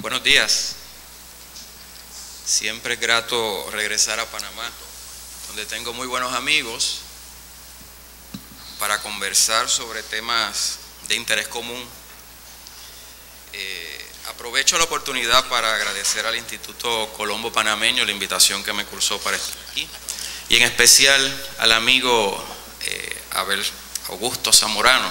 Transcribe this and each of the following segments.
Buenos días. Siempre es grato regresar a Panamá, donde tengo muy buenos amigos para conversar sobre temas de interés común. Aprovecho la oportunidad para agradecer al Instituto Colombo Panameño la invitación que me cursó para estar aquí, y en especial al amigo Abel Augusto Zamorano,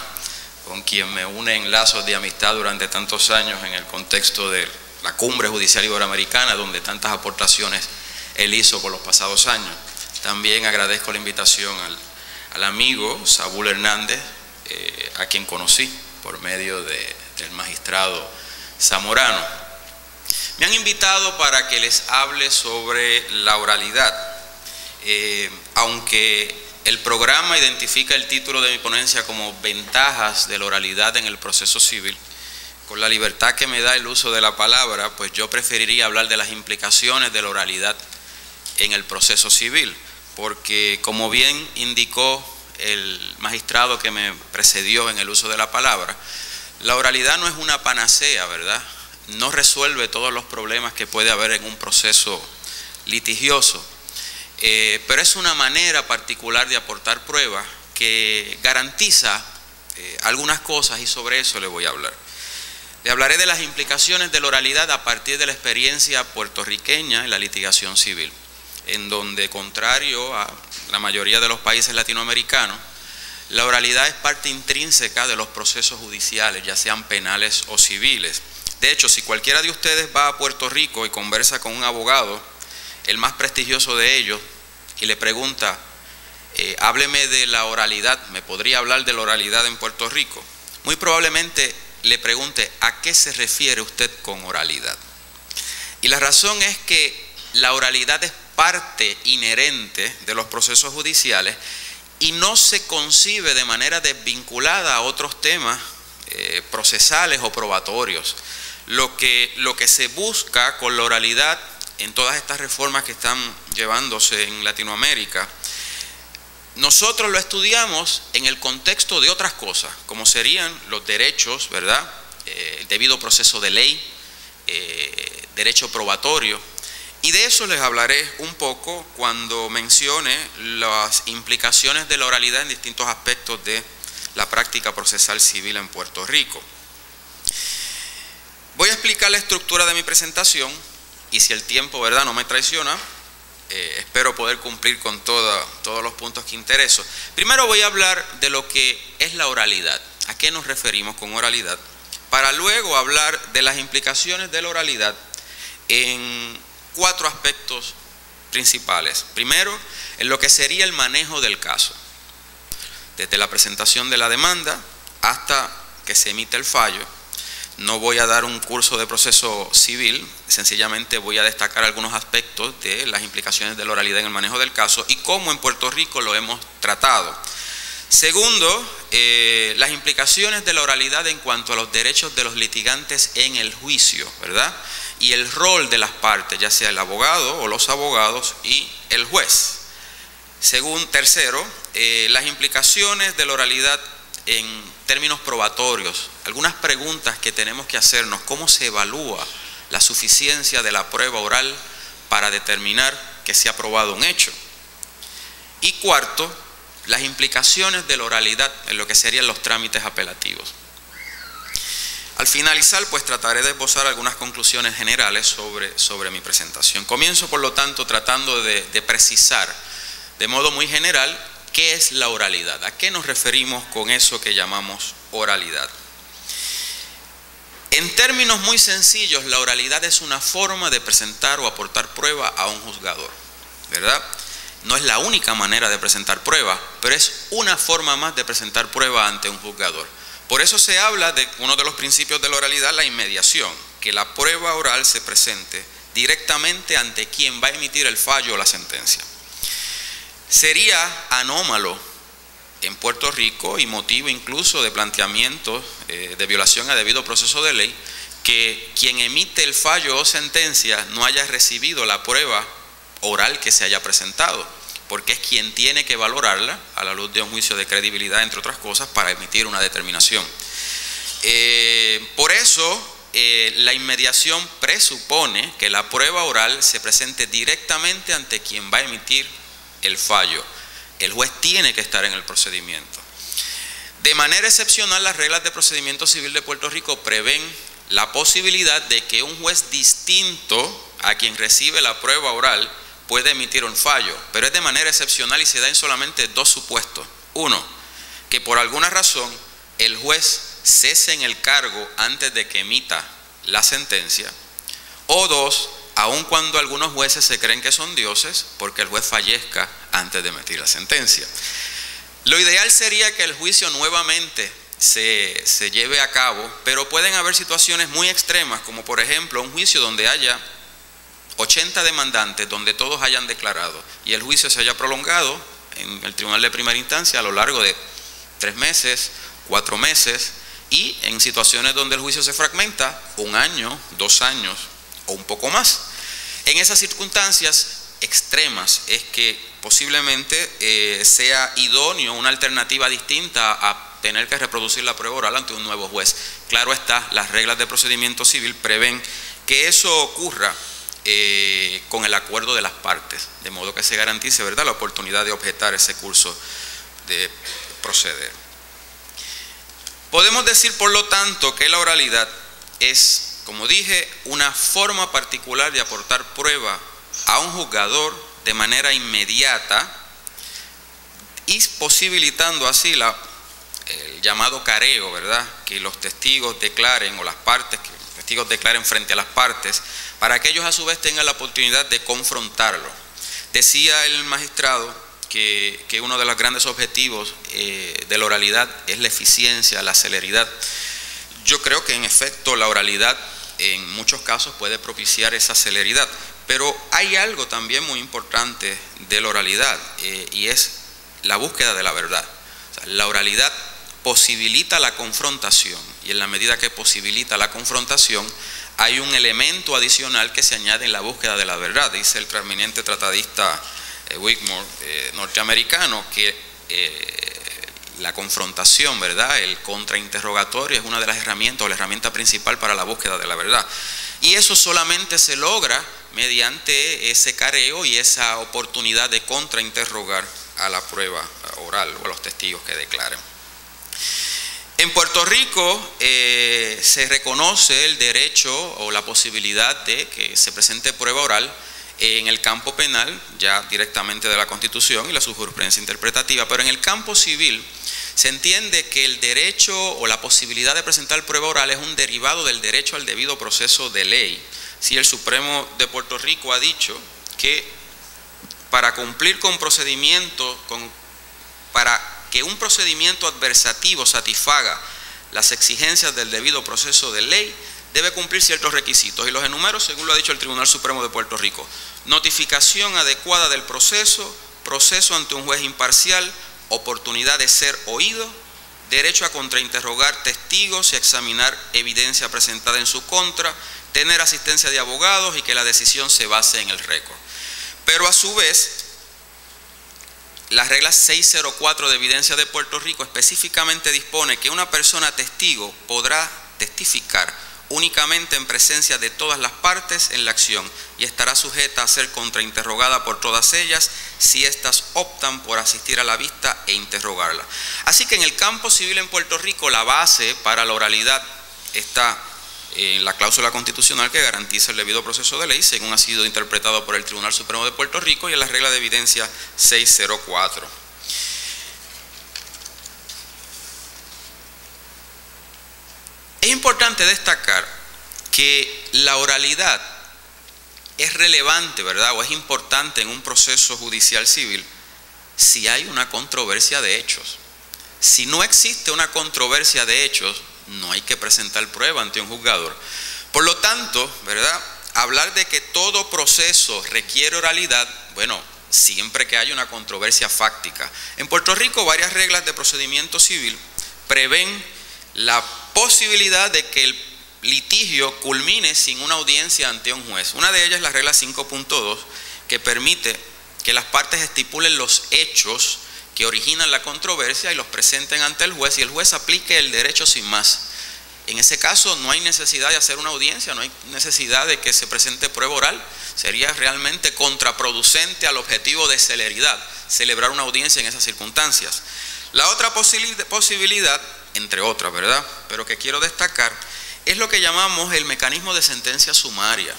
con quien me unen lazos de amistad durante tantos años en el contexto de la Cumbre Judicial Iberoamericana, donde tantas aportaciones él hizo por los pasados años. También agradezco la invitación al amigo Saúl Hernández, a quien conocí por medio del magistrado Zamorano. Me han invitado para que les hable sobre la oralidad, aunque el programa identifica el título de mi ponencia como Ventajas de la oralidad en el proceso civil. Con la libertad que me da el uso de la palabra, pues yo preferiría hablar de las implicaciones de la oralidad en el proceso civil, porque como bien indicó el magistrado que me precedió en el uso de la palabra, la oralidad no es una panacea, ¿verdad? No resuelve todos los problemas que puede haber en un proceso litigioso, pero es una manera particular de aportar pruebas que garantiza algunas cosas, y sobre eso le voy a hablar. Le hablaré de las implicaciones de la oralidad a partir de la experiencia puertorriqueña en la litigación civil, en donde, contrario a la mayoría de los países latinoamericanos, la oralidad es parte intrínseca de los procesos judiciales, ya sean penales o civiles. De hecho, si cualquiera de ustedes va a Puerto Rico y conversa con un abogado, el más prestigioso de ellos, y le pregunta, hábleme de la oralidad, ¿me podría hablar de la oralidad en Puerto Rico? Muy probablemente le pregunte, ¿a qué se refiere usted con oralidad? Y la razón es que la oralidad es parte inherente de los procesos judiciales y no se concibe de manera desvinculada a otros temas procesales o probatorios. Lo que se busca con la oralidad en todas estas reformas que están llevándose en Latinoamérica, nosotros lo estudiamos en el contexto de otras cosas, como serían los derechos, ¿verdad? El debido proceso de ley, derecho probatorio, y de eso les hablaré un poco cuando mencione las implicaciones de la oralidad en distintos aspectos de la práctica procesal civil en Puerto Rico. Voy a explicar la estructura de mi presentación, y si el tiempo, ¿verdad?, no me traiciona, espero poder cumplir con todos los puntos que intereso. Primero voy a hablar de lo que es la oralidad, a qué nos referimos con oralidad, para luego hablar de las implicaciones de la oralidad en 4 aspectos principales. Primero, en lo que sería el manejo del caso, desde la presentación de la demanda hasta que se emite el fallo. No voy a dar un curso de proceso civil, sencillamente voy a destacar algunos aspectos de las implicaciones de la oralidad en el manejo del caso y cómo en Puerto Rico lo hemos tratado. Segundo, las implicaciones de la oralidad en cuanto a los derechos de los litigantes en el juicio, ¿verdad? Y el rol de las partes, ya sea el abogado o los abogados y el juez. Tercero, las implicaciones de la oralidad en términos probatorios, algunas preguntas que tenemos que hacernos: ¿cómo se evalúa la suficiencia de la prueba oral para determinar que se ha probado un hecho? Y cuarto, las implicaciones de la oralidad en lo que serían los trámites apelativos. Al finalizar, pues trataré de esbozar algunas conclusiones generales sobre mi presentación. Comienzo, por lo tanto, tratando de precisar de modo muy general ¿qué es la oralidad? ¿A qué nos referimos con eso que llamamos oralidad? En términos muy sencillos, la oralidad es una forma de presentar o aportar prueba a un juzgador, ¿verdad? No es la única manera de presentar prueba, pero es una forma más de presentar prueba ante un juzgador. Por eso se habla de uno de los principios de la oralidad, la inmediación, que la prueba oral se presente directamente ante quien va a emitir el fallo o la sentencia. Sería anómalo en Puerto Rico y motivo incluso de planteamientos de violación a debido proceso de ley que quien emite el fallo o sentencia no haya recibido la prueba oral que se haya presentado, porque es quien tiene que valorarla a la luz de un juicio de credibilidad, entre otras cosas, para emitir una determinación. Por eso la inmediación presupone que la prueba oral se presente directamente ante quien va a emitir el fallo. El juez tiene que estar en el procedimiento. De manera excepcional, las reglas de procedimiento civil de Puerto Rico prevén la posibilidad de que un juez distinto a quien recibe la prueba oral puede emitir un fallo, pero es de manera excepcional y se da en solamente dos supuestos. Uno, que por alguna razón el juez cese en el cargo antes de que emita la sentencia. O dos, aun cuando algunos jueces se creen que son dioses porque el juez fallezca antes de emitir la sentencia. Lo ideal sería que el juicio nuevamente se lleve a cabo, pero pueden haber situaciones muy extremas, como por ejemplo un juicio donde haya 80 demandantes, donde todos hayan declarado y el juicio se haya prolongado en el tribunal de primera instancia a lo largo de 3 meses, 4 meses, y en situaciones donde el juicio se fragmenta, 1 año, 2 años o un poco más. En esas circunstancias extremas es que posiblemente sea idóneo una alternativa distinta a tener que reproducir la prueba oral ante un nuevo juez. Claro está, las reglas de procedimiento civil prevén que eso ocurra con el acuerdo de las partes, de modo que se garantice, ¿verdad?, la oportunidad de objetar ese curso de proceder. Podemos decir, por lo tanto, que la oralidad es, como dije, una forma particular de aportar prueba a un juzgador de manera inmediata y posibilitando así el llamado careo, ¿verdad?, que los testigos declaren, o las partes, que los testigos declaren frente a las partes, para que ellos a su vez tengan la oportunidad de confrontarlo. Decía el magistrado que uno de los grandes objetivos de la oralidad es la eficiencia, la celeridad. Yo creo que en efecto la oralidad en muchos casos puede propiciar esa celeridad, pero hay algo también muy importante de la oralidad y es la búsqueda de la verdad. O sea, la oralidad posibilita la confrontación y en la medida que posibilita la confrontación hay un elemento adicional que se añade en la búsqueda de la verdad. Dice el preeminente tratadista Wigmore, norteamericano, que la confrontación, ¿verdad?, el contrainterrogatorio es una de las herramientas o la herramienta principal para la búsqueda de la verdad. Y eso solamente se logra mediante ese careo y esa oportunidad de contrainterrogar a la prueba oral o a los testigos que declaren. En Puerto Rico se reconoce el derecho o la posibilidad de que se presente prueba oral en el campo penal, ya directamente de la Constitución y la su jurisprudencia interpretativa, pero en el campo civil se entiende que el derecho o la posibilidad de presentar prueba oral es un derivado del derecho al debido proceso de ley. Si el Supremo de Puerto Rico ha dicho que para cumplir con procedimiento, para que un procedimiento adversativo satisfaga las exigencias del debido proceso de ley, debe cumplir ciertos requisitos, y los enumero según lo ha dicho el Tribunal Supremo de Puerto Rico: notificación adecuada del proceso, proceso ante un juez imparcial, oportunidad de ser oído, derecho a contrainterrogar testigos y a examinar evidencia presentada en su contra, tener asistencia de abogados y que la decisión se base en el récord. Pero a su vez, la regla 604 de evidencia de Puerto Rico específicamente dispone que una persona testigo podrá testificar únicamente en presencia de todas las partes en la acción y estará sujeta a ser contrainterrogada por todas ellas si éstas optan por asistir a la vista e interrogarla. Así que en el campo civil en Puerto Rico la base para la oralidad está en la cláusula constitucional que garantiza el debido proceso de ley, según ha sido interpretado por el Tribunal Supremo de Puerto Rico, y en la regla de evidencia 604. Es importante destacar que la oralidad es relevante, ¿verdad?, o es importante en un proceso judicial civil si hay una controversia de hechos. Si no existe una controversia de hechos, no hay que presentar prueba ante un juzgador. Por lo tanto, ¿verdad?, hablar de que todo proceso requiere oralidad, bueno, siempre que haya una controversia fáctica. En Puerto Rico, varias reglas de procedimiento civil prevén la posibilidad de que el litigio culmine sin una audiencia ante un juez. Una de ellas es la regla 5.2, que permite que las partes estipulen los hechos que originan la controversia y los presenten ante el juez, y el juez aplique el derecho sin más. En ese caso no hay necesidad de hacer una audiencia, no hay necesidad de que se presente prueba oral. Sería realmente contraproducente al objetivo de celeridad celebrar una audiencia en esas circunstancias. La otra posibilidad, entre otras, ¿verdad?, pero que quiero destacar, es lo que llamamos el mecanismo de sentencia sumaria,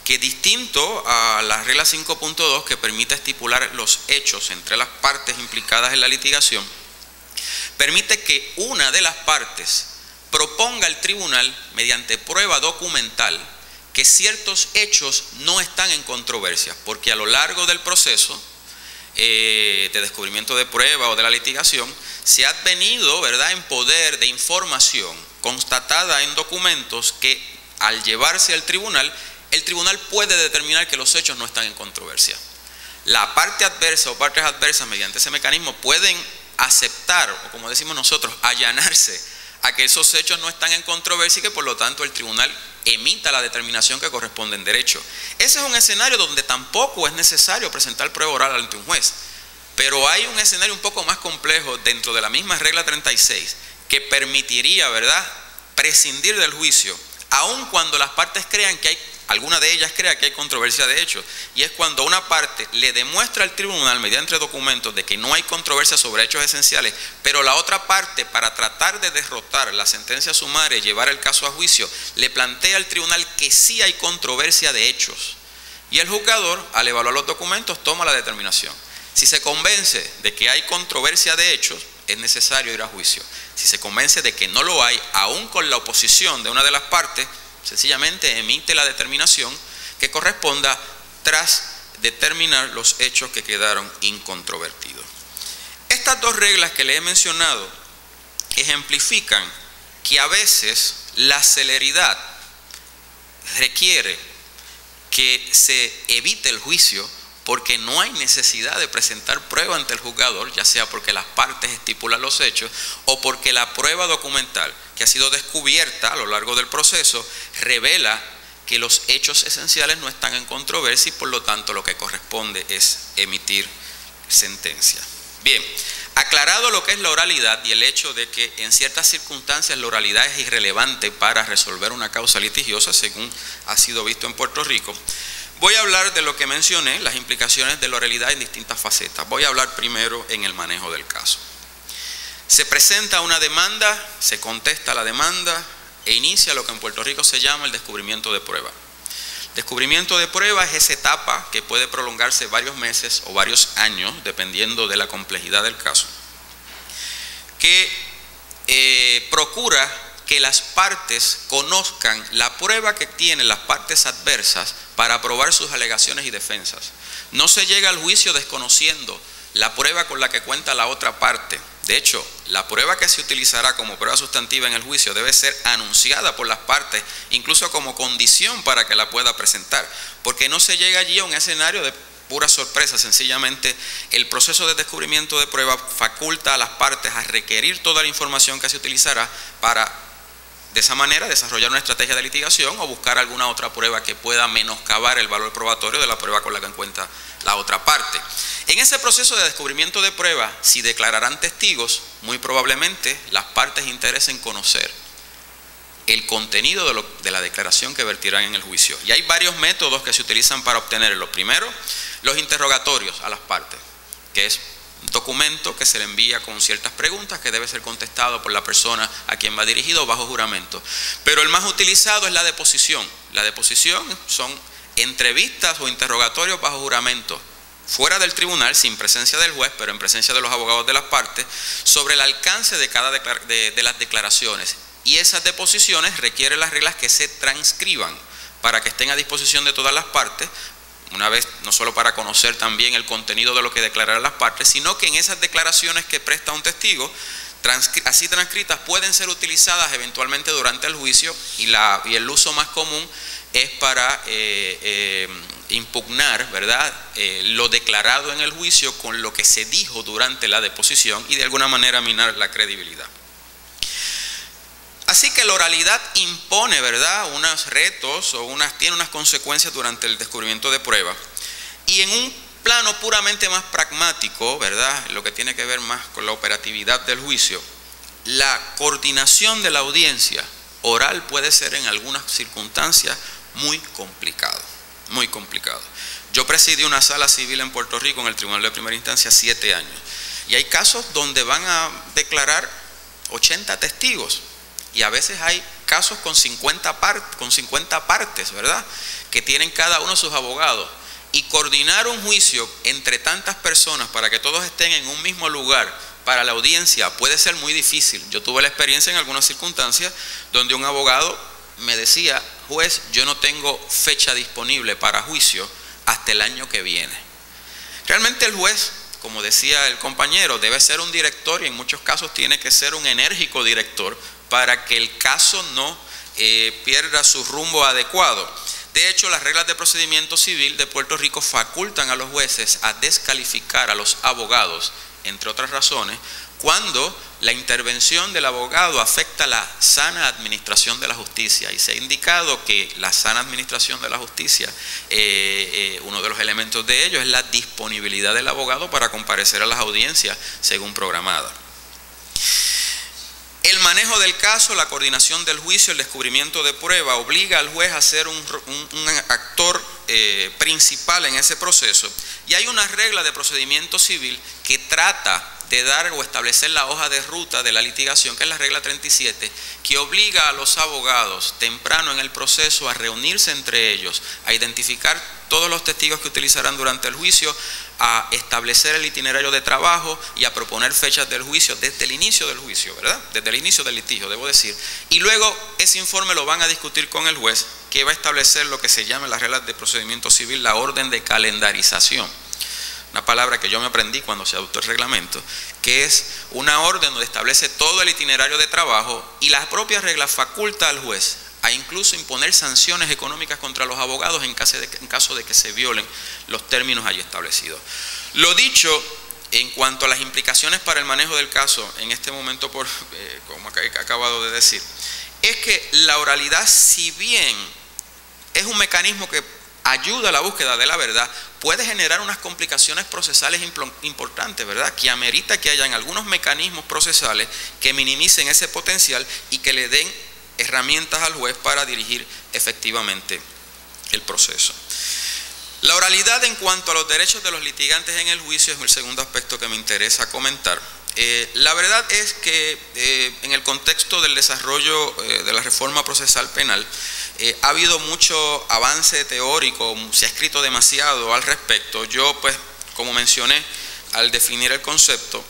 que distinto a la regla 5.2, que permite estipular los hechos entre las partes implicadas en la litigación, permite que una de las partes proponga al tribunal, mediante prueba documental, que ciertos hechos no están en controversia, porque a lo largo del proceso de descubrimiento de prueba o de la litigación, se ha venido, ¿verdad?, en poder de información constatada en documentos que al llevarse al tribunal, el tribunal puede determinar que los hechos no están en controversia. La parte adversa o partes adversas, mediante ese mecanismo, pueden aceptar, o como decimos nosotros, allanarse a que esos hechos no están en controversia y que por lo tanto el tribunal emita la determinación que corresponde en derecho. Ese es un escenario donde tampoco es necesario presentar prueba oral ante un juez, pero hay un escenario un poco más complejo dentro de la misma regla 36 que permitiría, ¿verdad?, prescindir del juicio, aun cuando las partes crean que hay, alguna de ellas crea que hay controversia de hechos, y es cuando una parte le demuestra al tribunal mediante documentos de que no hay controversia sobre hechos esenciales, pero la otra parte, para tratar de derrotar la sentencia sumaria y llevar el caso a juicio, le plantea al tribunal que sí hay controversia de hechos, y el juzgador, al evaluar los documentos, toma la determinación. Si se convence de que hay controversia de hechos, es necesario ir a juicio. Si se convence de que no lo hay, aún con la oposición de una de las partes, sencillamente emite la determinación que corresponda tras determinar los hechos que quedaron incontrovertidos. Estas dos reglas que le he mencionado ejemplifican que a veces la celeridad requiere que se evite el juicio porque no hay necesidad de presentar prueba ante el juzgador, ya sea porque las partes estipulan los hechos o porque la prueba documental que ha sido descubierta a lo largo del proceso revela que los hechos esenciales no están en controversia y por lo tanto lo que corresponde es emitir sentencia. Bien, aclarado lo que es la oralidad y el hecho de que en ciertas circunstancias la oralidad es irrelevante para resolver una causa litigiosa, según ha sido visto en Puerto Rico, voy a hablar de lo que mencioné, las implicaciones de la oralidad en distintas facetas. Voy a hablar primero en el manejo del caso. Se presenta una demanda, se contesta la demanda e inicia lo que en Puerto Rico se llama el descubrimiento de prueba. Descubrimiento de prueba es esa etapa que puede prolongarse varios meses o varios años, dependiendo de la complejidad del caso, que procura que las partes conozcan la prueba que tienen las partes adversas para probar sus alegaciones y defensas. No se llega al juicio desconociendo la prueba con la que cuenta la otra parte. De hecho, la prueba que se utilizará como prueba sustantiva en el juicio debe ser anunciada por las partes, incluso como condición para que la pueda presentar, porque no se llega allí a un escenario de pura sorpresa. Sencillamente el proceso de descubrimiento de prueba faculta a las partes a requerir toda la información que se utilizará para de esa manera desarrollar una estrategia de litigación o buscar alguna otra prueba que pueda menoscabar el valor probatorio de la prueba con la que cuenta la otra parte. En ese proceso de descubrimiento de prueba, si declararán testigos, muy probablemente las partes interesen conocer el contenido de la declaración que vertirán en el juicio. Y hay varios métodos que se utilizan para obtenerlo. Primero, los interrogatorios a las partes, que es un documento que se le envía con ciertas preguntas que debe ser contestado por la persona a quien va dirigido bajo juramento. Pero el más utilizado es la deposición. La deposición son entrevistas o interrogatorios bajo juramento, fuera del tribunal, sin presencia del juez, pero en presencia de los abogados de las partes, sobre el alcance de las declaraciones. Y esas deposiciones requieren las reglas que se transcriban para que estén a disposición de todas las partes, una vez, no solo para conocer también el contenido de lo que declararán las partes, sino que en esas declaraciones que presta un testigo, así transcritas, pueden ser utilizadas eventualmente durante el juicio, y el uso más común es para impugnar, ¿verdad?, lo declarado en el juicio con lo que se dijo durante la deposición y de alguna manera minar la credibilidad. Así que la oralidad impone, ¿verdad?, unos retos o tiene unas consecuencias durante el descubrimiento de prueba. Y en un plano puramente más pragmático, ¿verdad?, lo que tiene que ver más con la operatividad del juicio, la coordinación de la audiencia oral puede ser en algunas circunstancias muy complicado, muy complicado. Yo presidí una sala civil en Puerto Rico en el Tribunal de Primera Instancia 7 años y hay casos donde van a declarar 80 testigos y a veces hay casos con 50 partes, ¿verdad? Que tienen cada uno sus abogados y coordinar un juicio entre tantas personas para que todos estén en un mismo lugar para la audiencia puede ser muy difícil. Yo tuve la experiencia en algunas circunstancias donde un abogado me decía: juez, yo no tengo fecha disponible para juicio hasta el año que viene. Realmente el juez, como decía el compañero, debe ser un director y en muchos casos tiene que ser un enérgico director para que el caso no pierda su rumbo adecuado. De hecho, las reglas de procedimiento civil de Puerto Rico facultan a los jueces a descalificar a los abogados, entre otras razones, cuando la intervención del abogado afecta la sana administración de la justicia. Y se ha indicado que la sana administración de la justicia, uno de los elementos de ello es la disponibilidad del abogado para comparecer a las audiencias según programada. El manejo del caso, la coordinación del juicio, el descubrimiento de prueba obliga al juez a ser un actor principal en ese proceso. Y hay una regla de procedimiento civil que trata de dar o establecer la hoja de ruta de la litigación, que es la regla 37, que obliga a los abogados temprano en el proceso a reunirse entre ellos, a identificar todos los testigos que utilizarán durante el juicio, a establecer el itinerario de trabajo y a proponer fechas del juicio desde el inicio del juicio, ¿verdad? Desde el inicio del litigio, debo decir. Y luego ese informe lo van a discutir con el juez, que va a establecer lo que se llama en las reglas de procedimiento civil la orden de calendarización. Una palabra que yo me aprendí cuando se adoptó el reglamento, que es una orden donde establece todo el itinerario de trabajo y las propias reglas faculta al juez a incluso imponer sanciones económicas contra los abogados en caso de que se violen los términos allí establecidos. Lo dicho en cuanto a las implicaciones para el manejo del caso, en este momento, como he acabado de decir, es que la oralidad, si bien es un mecanismo que ayuda a la búsqueda de la verdad, puede generar unas complicaciones procesales importantes, ¿verdad? Que amerita que hayan algunos mecanismos procesales que minimicen ese potencial y que le den herramientas al juez para dirigir efectivamente el proceso. La oralidad en cuanto a los derechos de los litigantes en el juicio es el segundo aspecto que me interesa comentar. La verdad es que en el contexto del desarrollo de la reforma procesal penal ha habido mucho avance teórico, se ha escrito demasiado al respecto. Yo, pues, como mencioné al definir el concepto,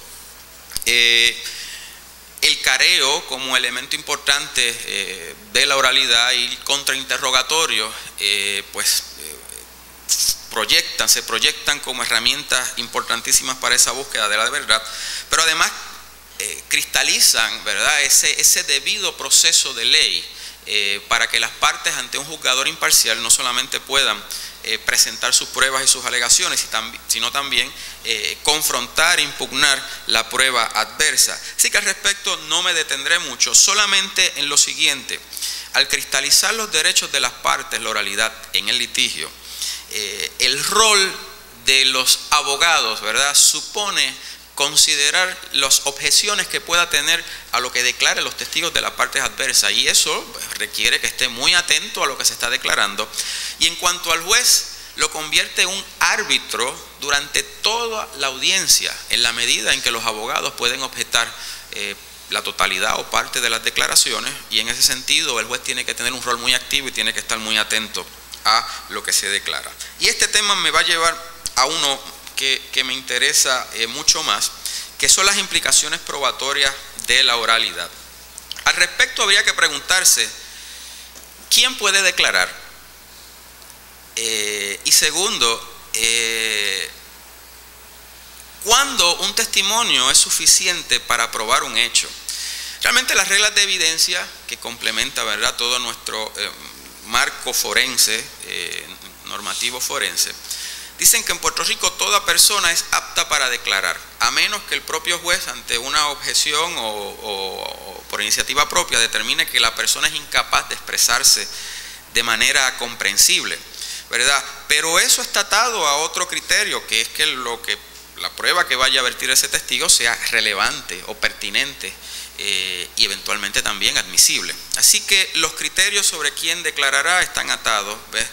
el careo como elemento importante de la oralidad y el contrainterrogatorio, se proyectan como herramientas importantísimas para esa búsqueda de la verdad, pero además cristalizan, ¿verdad?, ese debido proceso de ley para que las partes ante un juzgador imparcial no solamente puedan presentar sus pruebas y sus alegaciones, sino también confrontar, impugnar la prueba adversa. Así que al respecto no me detendré mucho, solamente en lo siguiente: al cristalizar los derechos de las partes, la oralidad en el litigio, el rol de los abogados, ¿verdad?, supone considerar las objeciones que pueda tener a lo que declaren los testigos de las partes adversas, y eso requiere que esté muy atento a lo que se está declarando. Y en cuanto al juez, lo convierte en un árbitro durante toda la audiencia, en la medida en que los abogados pueden objetar la totalidad o parte de las declaraciones, y en ese sentido el juez tiene que tener un rol muy activo y tiene que estar muy atento a lo que se declara. Y este tema me va a llevar a uno que me interesa mucho más, que son las implicaciones probatorias de la oralidad. Al respecto habría que preguntarse: ¿quién puede declarar? Y segundo, ¿cuándo un testimonio es suficiente para probar un hecho? Realmente las reglas de evidencia que complementa, ¿verdad?, todo nuestro marco forense, normativo forense, dicen que en Puerto Rico toda persona es apta para declarar, a menos que el propio juez, ante una objeción o por iniciativa propia, determine que la persona es incapaz de expresarse de manera comprensible, ¿verdad? Pero eso está atado a otro criterio, que es que la prueba que vaya a vertir ese testigo sea relevante o pertinente y eventualmente también admisible. Así que los criterios sobre quién declarará están atados, ¿ves?,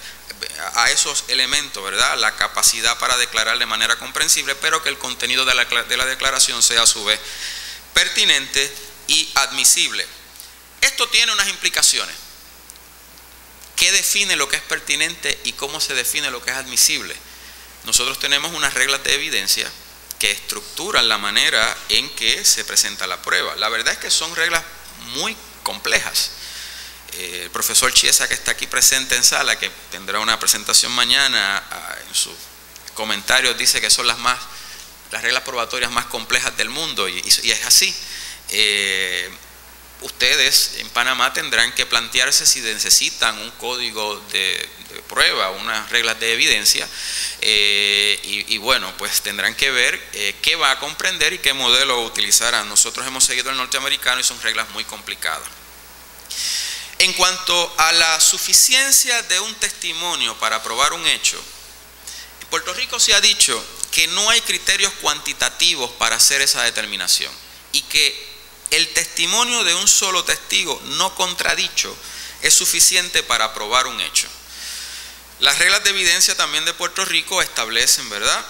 a esos elementos, ¿verdad? La capacidad para declarar de manera comprensible, pero que el contenido de la declaración sea a su vez pertinente y admisible. Esto tiene unas implicaciones. ¿Qué define lo que es pertinente y cómo se define lo que es admisible? Nosotros tenemos unas reglas de evidencia que estructuran la manera en que se presenta la prueba. La verdad es que son reglas muy complejas. El profesor Chiesa, que está aquí presente en sala, que tendrá una presentación mañana, en sus comentarios dice que son las reglas probatorias más complejas del mundo, y es así. Ustedes en Panamá tendrán que plantearse si necesitan un código de prueba, unas reglas de evidencia, y bueno, pues tendrán que ver qué va a comprender y qué modelo utilizarán. Nosotros hemos seguido el norteamericano y son reglas muy complicadas. En cuanto a la suficiencia de un testimonio para probar un hecho, en Puerto Rico se ha dicho que no hay criterios cuantitativos para hacer esa determinación y que el testimonio de un solo testigo no contradicho es suficiente para probar un hecho. Las reglas de evidencia también de Puerto Rico establecen, ¿verdad?,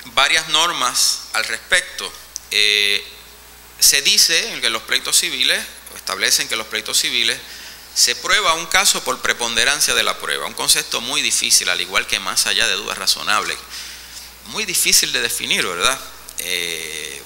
varias normas al respecto. Se dice que los pleitos civiles, establecen que los pleitos civiles se prueba un caso por preponderancia de la prueba, un concepto muy difícil, al igual que más allá de dudas razonables, muy difícil de definir, ¿verdad?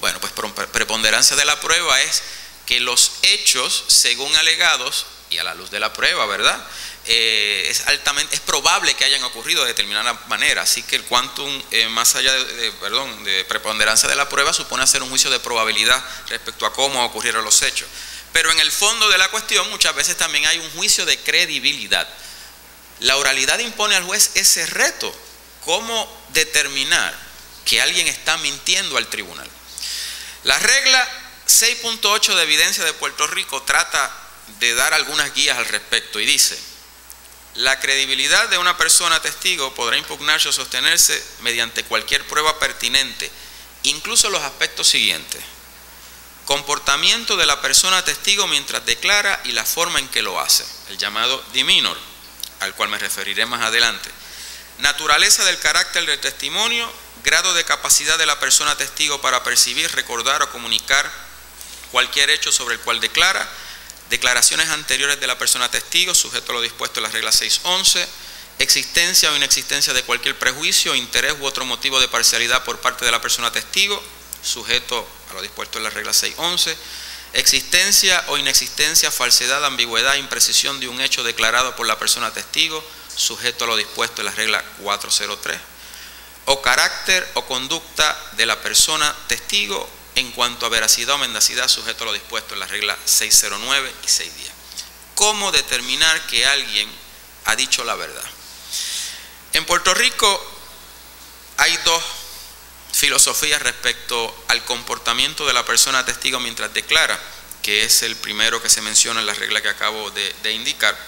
Bueno, pues preponderancia de la prueba es que los hechos, según alegados y a la luz de la prueba, ¿verdad?, es probable que hayan ocurrido de determinada manera. Así que el quantum, más allá de preponderancia de la prueba, supone hacer un juicio de probabilidad respecto a cómo ocurrieron los hechos. Pero en el fondo de la cuestión muchas veces también hay un juicio de credibilidad. La oralidad impone al juez ese reto: cómo determinar que alguien está mintiendo al tribunal. La regla 6.8 de evidencia de Puerto Rico trata de dar algunas guías al respecto y dice: la credibilidad de una persona testigo podrá impugnarse o sostenerse mediante cualquier prueba pertinente, incluso los aspectos siguientes: comportamiento de la persona testigo mientras declara y la forma en que lo hace, el llamado demeanor, al cual me referiré más adelante; naturaleza del carácter del testimonio; grado de capacidad de la persona testigo para percibir, recordar o comunicar cualquier hecho sobre el cual declara; declaraciones anteriores de la persona testigo, sujeto a lo dispuesto en la regla 6.11; existencia o inexistencia de cualquier prejuicio, interés u otro motivo de parcialidad por parte de la persona testigo, sujeto a lo dispuesto en la regla 6.11; existencia o inexistencia, falsedad, ambigüedad, imprecisión de un hecho declarado por la persona testigo, sujeto a lo dispuesto en la regla 403; o carácter o conducta de la persona testigo en cuanto a veracidad o mendacidad, sujeto a lo dispuesto en la regla 609 y 610. ¿Cómo determinar que alguien ha dicho la verdad? En Puerto Rico hay dos filosofías respecto al comportamiento de la persona testigo mientras declara, que es el primero que se menciona en la regla que acabo de indicar.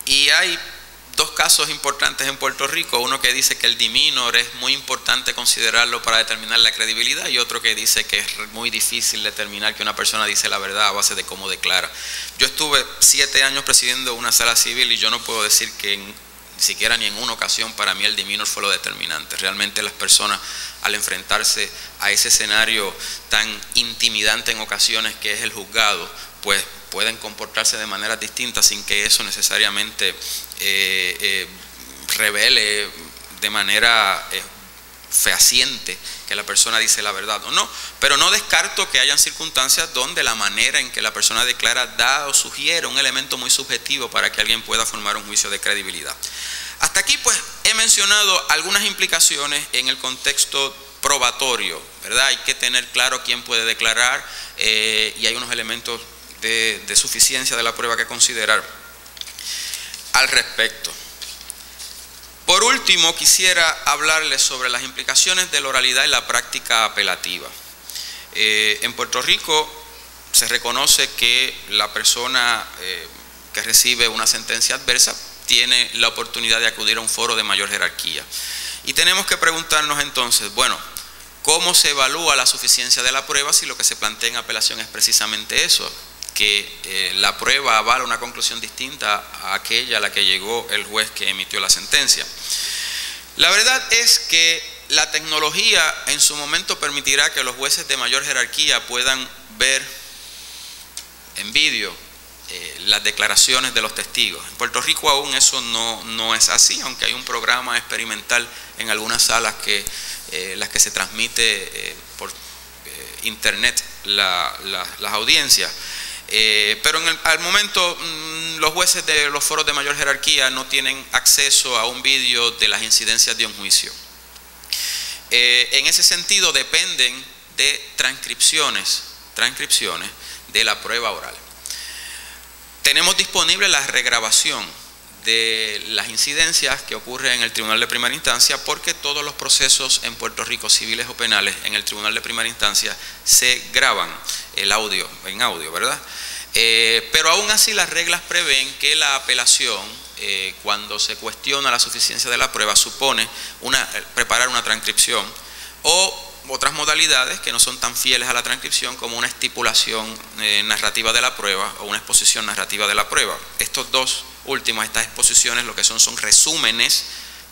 Y hay dos casos importantes en Puerto Rico: uno que dice que el demeanor es muy importante considerarlo para determinar la credibilidad, y otro que dice que es muy difícil determinar que una persona dice la verdad a base de cómo declara. Yo estuve 7 años presidiendo una sala civil y yo no puedo decir que ni siquiera ni en una ocasión para mí el demeanor fue lo determinante. Realmente las personas, al enfrentarse a ese escenario tan intimidante en ocasiones que es el juzgado, pues pueden comportarse de manera distinta sin que eso necesariamente revele de manera fehaciente que la persona dice la verdad o no. Pero no descarto que hayan circunstancias donde la manera en que la persona declara da o sugiere un elemento muy subjetivo para que alguien pueda formar un juicio de credibilidad. Hasta aquí pues he mencionado algunas implicaciones en el contexto probatorio, ¿verdad? Hay que tener claro quién puede declarar, y hay unos elementos de suficiencia de la prueba que considerar al respecto. Por último, quisiera hablarles sobre las implicaciones de la oralidad y la práctica apelativa. En Puerto Rico se reconoce que la persona que recibe una sentencia adversa tiene la oportunidad de acudir a un foro de mayor jerarquía. Y tenemos que preguntarnos entonces, bueno, ¿Cómo se evalúa la suficiencia de la prueba si lo que se plantea en apelación es precisamente eso? Que la prueba avala una conclusión distinta a aquella a la que llegó el juez que emitió la sentencia. La verdad es que la tecnología en su momento permitirá que los jueces de mayor jerarquía puedan ver en vídeo las declaraciones de los testigos. En Puerto Rico aún eso no es así, aunque hay un programa experimental en algunas salas las que se transmite por internet las audiencias. Pero al momento los jueces de los foros de mayor jerarquía no tienen acceso a un vídeo de las incidencias de un juicio. En ese sentido dependen de transcripciones de la prueba oral. Tenemos disponible la regrabación de las incidencias que ocurren en el Tribunal de Primera Instancia, porque todos los procesos en Puerto Rico, civiles o penales, en el Tribunal de Primera Instancia se graban en audio, ¿verdad? Pero aún así las reglas prevén que la apelación, cuando se cuestiona la suficiencia de la prueba, supone preparar una transcripción o otras modalidades que no son tan fieles a la transcripción, como una estipulación narrativa de la prueba o una exposición narrativa de la prueba. Estos dos últimos, estas exposiciones, lo que son resúmenes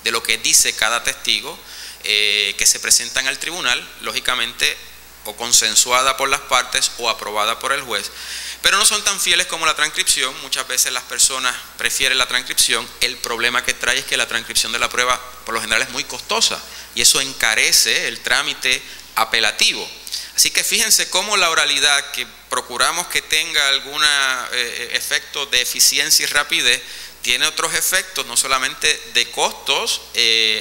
de lo que dice cada testigo, que se presentan al tribunal, lógicamente o consensuada por las partes o aprobada por el juez, pero no son tan fieles como la transcripción. Muchas veces las personas prefieren la transcripción. El problema que trae es que la transcripción de la prueba por lo general es muy costosa y eso encarece el trámite apelativo. Así que fíjense cómo la oralidad, que procuramos que tenga algún efecto de eficiencia y rapidez, tiene otros efectos, no solamente de costos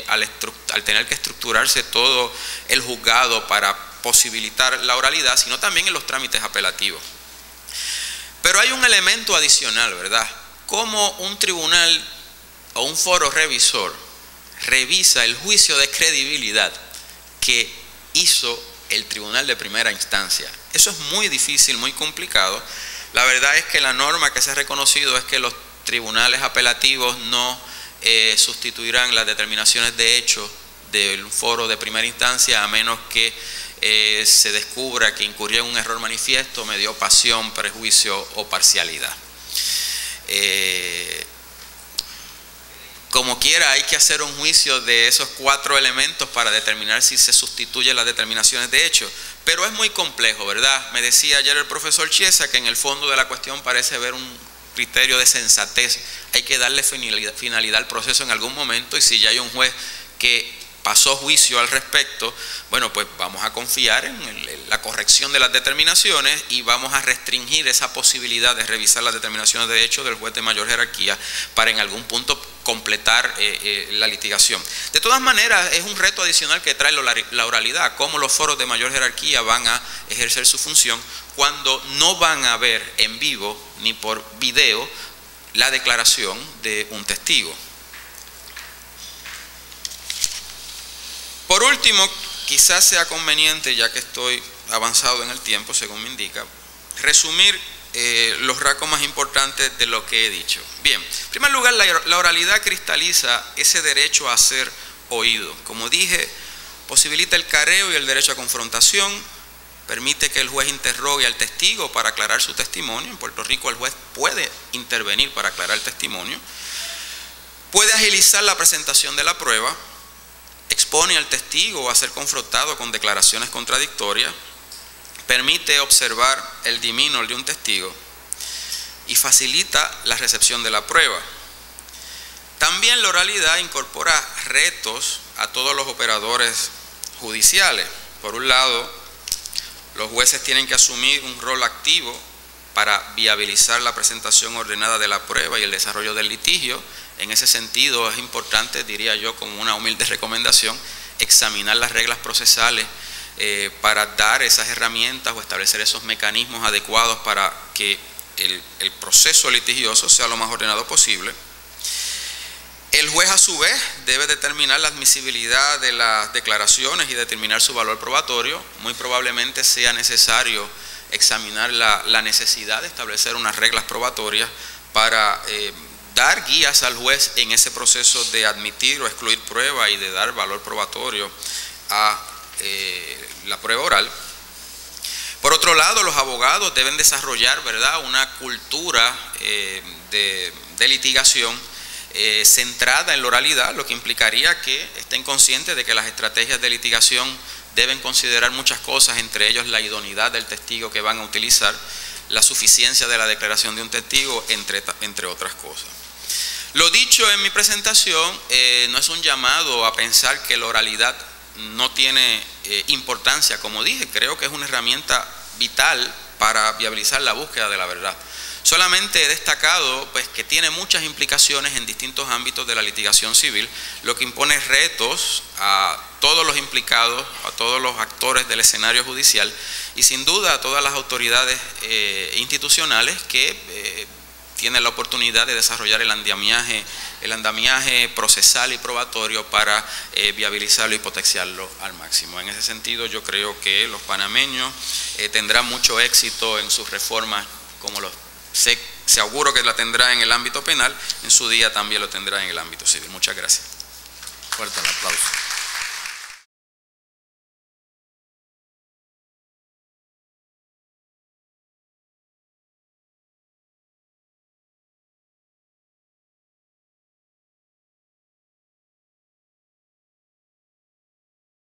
al tener que estructurarse todo el juzgado para posibilitar la oralidad, sino también en los trámites apelativos. Pero hay un elemento adicional, ¿verdad? Cómo un tribunal o un foro revisor revisa el juicio de credibilidad que hizo el tribunal de primera instancia. Eso es muy difícil, muy complicado. La verdad es que la norma que se ha reconocido es que los tribunales apelativos no sustituirán las determinaciones de hecho del foro de primera instancia, a menos que se descubra que incurrió en un error manifiesto, medió pasión, prejuicio o parcialidad. Como quiera, hay que hacer un juicio de esos 4 elementos para determinar si se sustituyen las determinaciones de hecho, pero es muy complejo, ¿verdad? Me decía ayer el profesor Chiesa que en el fondo de la cuestión parece haber un criterio de sensatez. Hay que darle finalidad al proceso en algún momento, y si ya hay un juez que pasó juicio al respecto, bueno, pues vamos a confiar en la corrección de las determinaciones y vamos a restringir esa posibilidad de revisar las determinaciones de hecho del juez de mayor jerarquía para en algún punto completar la litigación. De todas maneras, es un reto adicional que trae la oralidad, cómo los foros de mayor jerarquía van a ejercer su función cuando no van a ver en vivo ni por video la declaración de un testigo. Por último, quizás sea conveniente, ya que estoy avanzado en el tiempo, según me indica, resumir los rasgos más importantes de lo que he dicho. Bien, en primer lugar, la oralidad cristaliza ese derecho a ser oído. Como dije, posibilita el careo y el derecho a confrontación, permite que el juez interrogue al testigo para aclarar su testimonio. En Puerto Rico el juez puede intervenir para aclarar el testimonio, puede agilizar la presentación de la prueba, expone al testigo a ser confrontado con declaraciones contradictorias, permite observar el demeanor de un testigo y facilita la recepción de la prueba. También la oralidad incorpora retos a todos los operadores judiciales. Por un lado, los jueces tienen que asumir un rol activo para viabilizar la presentación ordenada de la prueba y el desarrollo del litigio. En ese sentido es importante, diría yo, como una humilde recomendación, examinar las reglas procesales para dar esas herramientas o establecer esos mecanismos adecuados para que el proceso litigioso sea lo más ordenado posible. El juez, a su vez, debe determinar la admisibilidad de las declaraciones y determinar su valor probatorio. Muy probablemente sea necesario examinar la necesidad de establecer unas reglas probatorias para dar guías al juez en ese proceso de admitir o excluir prueba y de dar valor probatorio a la prueba oral. Por otro lado, los abogados deben desarrollar, ¿verdad?, una cultura de litigación centrada en la oralidad, lo que implicaría que estén conscientes de que las estrategias de litigación deben considerar muchas cosas, entre ellos la idoneidad del testigo que van a utilizar, la suficiencia de la declaración de un testigo, entre otras cosas. Lo dicho en mi presentación no es un llamado a pensar que la oralidad no tiene importancia. Como dije, creo que es una herramienta vital para viabilizar la búsqueda de la verdad. Solamente he destacado pues, que tiene muchas implicaciones en distintos ámbitos de la litigación civil, lo que impone retos a todos los implicados, a todos los actores del escenario judicial y sin duda a todas las autoridades institucionales que tienen la oportunidad de desarrollar el andamiaje procesal y probatorio para viabilizarlo y potenciarlo al máximo. En ese sentido, yo creo que los panameños tendrán mucho éxito en sus reformas, como se auguro que la tendrá en el ámbito penal, en su día también lo tendrá en el ámbito civil. Muchas gracias. Fuerte el aplauso.